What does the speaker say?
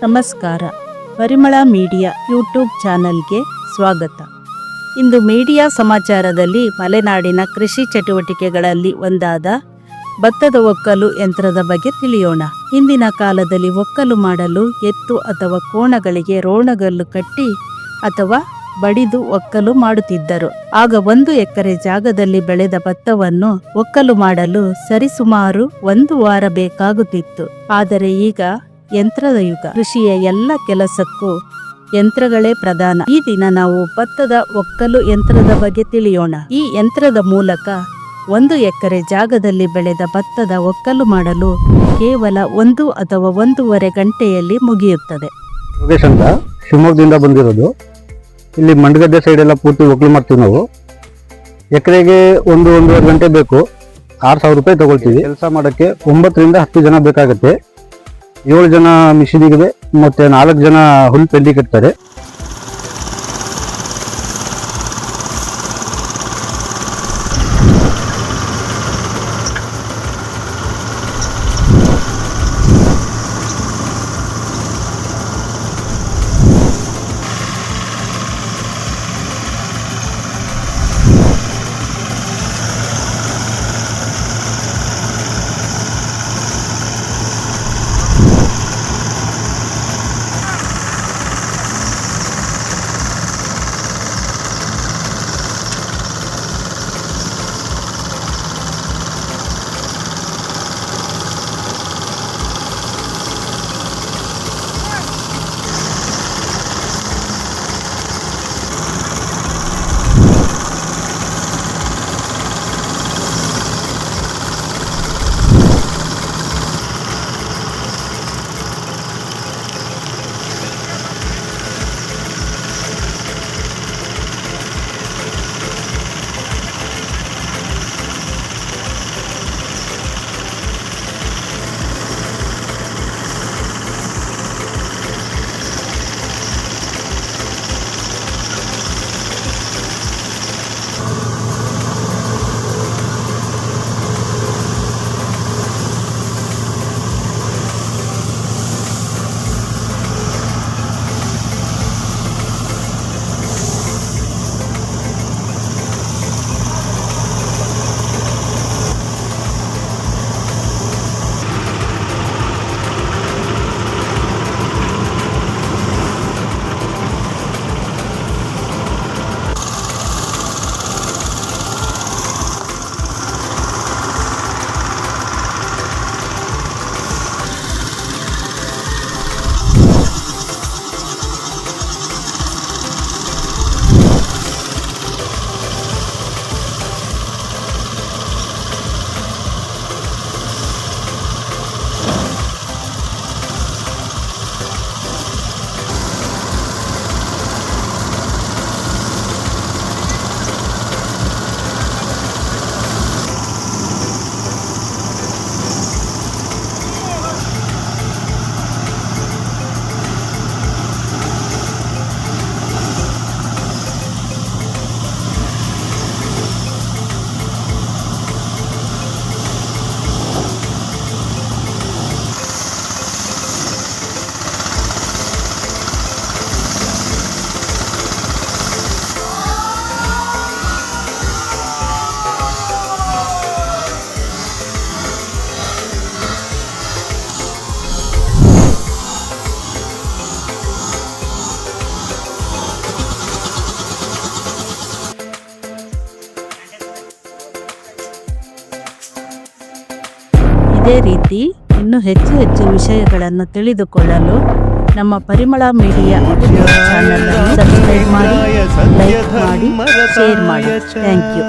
ನಮಸ್ಕಾರ. ಪರಿಮಳ media YouTube ಚಾನಲ್ಗೆ ಸ್ವಾಗತ. ಇಂದು ಮೀಡಿಯಾ ಸಮಾಚಾರದಲ್ಲಿ ಮಲೆನಾಡಿನ ಕೃಷಿ ಚಟುವಟಿಕೆಗಳಲ್ಲಿ ಒಂದಾದ ಭತ್ತದ ಒಕ್ಕಲು ಯಂತ್ರದ ಬಗ್ಗೆ ತಿಳಿಯೋಣ. ಹಿಂದಿನ ಕಾಲದಲ್ಲಿ ಒಕ್ಕಲು ಮಾಡಲು ಎತ್ತು ಅಥವಾ ಕೋಣಗಳಿಗೆ ರೋಣಗಲ್ಲು ಕಟ್ಟಿ ಅಥವಾ ಬಡಿದು ಒಕ್ಕಲು ಮಾಡುತ್ತಿದ್ದರು. ಆಗ 1 ಎಕರೆ ಜಾಗದಲ್ಲಿ ಬೆಳೆದ ಭತ್ತವನ್ನು ಒಕ್ಕಲು ಮಾಡಲು ಸರಿಸುಮಾರು 1 ವಾರ ಬೇಕಾಗುತ್ತಿತ್ತು. ಆದರೆ ಈಗ ಯಂತ್ರದ ಯುಗ. ಕೃಷಿಯ ಎಲ್ಲ ಕೆಲಸಕ್ಕೂ ಯಂತ್ರಗಳೇ ಪ್ರಧಾನ. ಈ ದಿನ ನಾವು ಭತ್ತದ ಒಕ್ಕಲು ಯಂತ್ರದ ಬಗ್ಗೆ ತಿಳಿಯೋಣ. ಈ ಯಂತ್ರದ ಮೂಲಕ 1 ಎಕರೆ ಜಾಗದಲ್ಲಿ ಬೆಳೆದ ಭತ್ತದ ಒಕ್ಕಲು ಮಾಡಲು ಕೇವಲ 1 ಅಥವಾ 1.5 ಗಂಟೆಯಲ್ಲಿ ಮುಗಿಯುತ್ತದೆ. ಯೋಗೇಶ್ ಅಂತ ಶಿವಮೊಗ್ಗದಿಂದ ಬಂದಿರೋದು. ಇಲ್ಲಿ ಮಂಡಗದ್ದೆ ಸೈಡ್ ಎಲ್ಲ ಪೂರ್ತಿ ಒಕ್ಕಲು ಮಾಡ್ತೀವಿ ನಾವು. ಎಕರೆಗೆ 1-1.5 ಗಂಟೆ ಬೇಕು. 6,000 ರೂಪಾಯಿ ತಗೊಳ್ತೀವಿ. ಕೆಲಸ ಮಾಡೋಕ್ಕೆ 9 ರಿಂದ 10 ಜನ ಬೇಕಾಗುತ್ತೆ. 7 ಜನ ಮಿಷಿನಿಗಿದೆ ಮತ್ತೆ 4 ಜನ ಹುಲ್ ಪೆಂಡಿ ಕಟ್ತಾರೆ. ಇದೇ ರೀತಿ ಇನ್ನೂ ಹೆಚ್ಚು ವಿಷಯಗಳನ್ನು ತಿಳಿದುಕೊಳ್ಳಲು ನಮ್ಮ ಪರಿಮಳ ಮೀಡಿಯಾ ಯೂಟ್ಯೂಬ್ ಚಾನಲ್ ಅನ್ನು ಸಬ್ಸ್ಕ್ರೈಬ್ ಮಾಡಿ, ಲೈಕ್ ಮಾಡಿ, ಶೇರ್ ಮಾಡಿ. Thank you.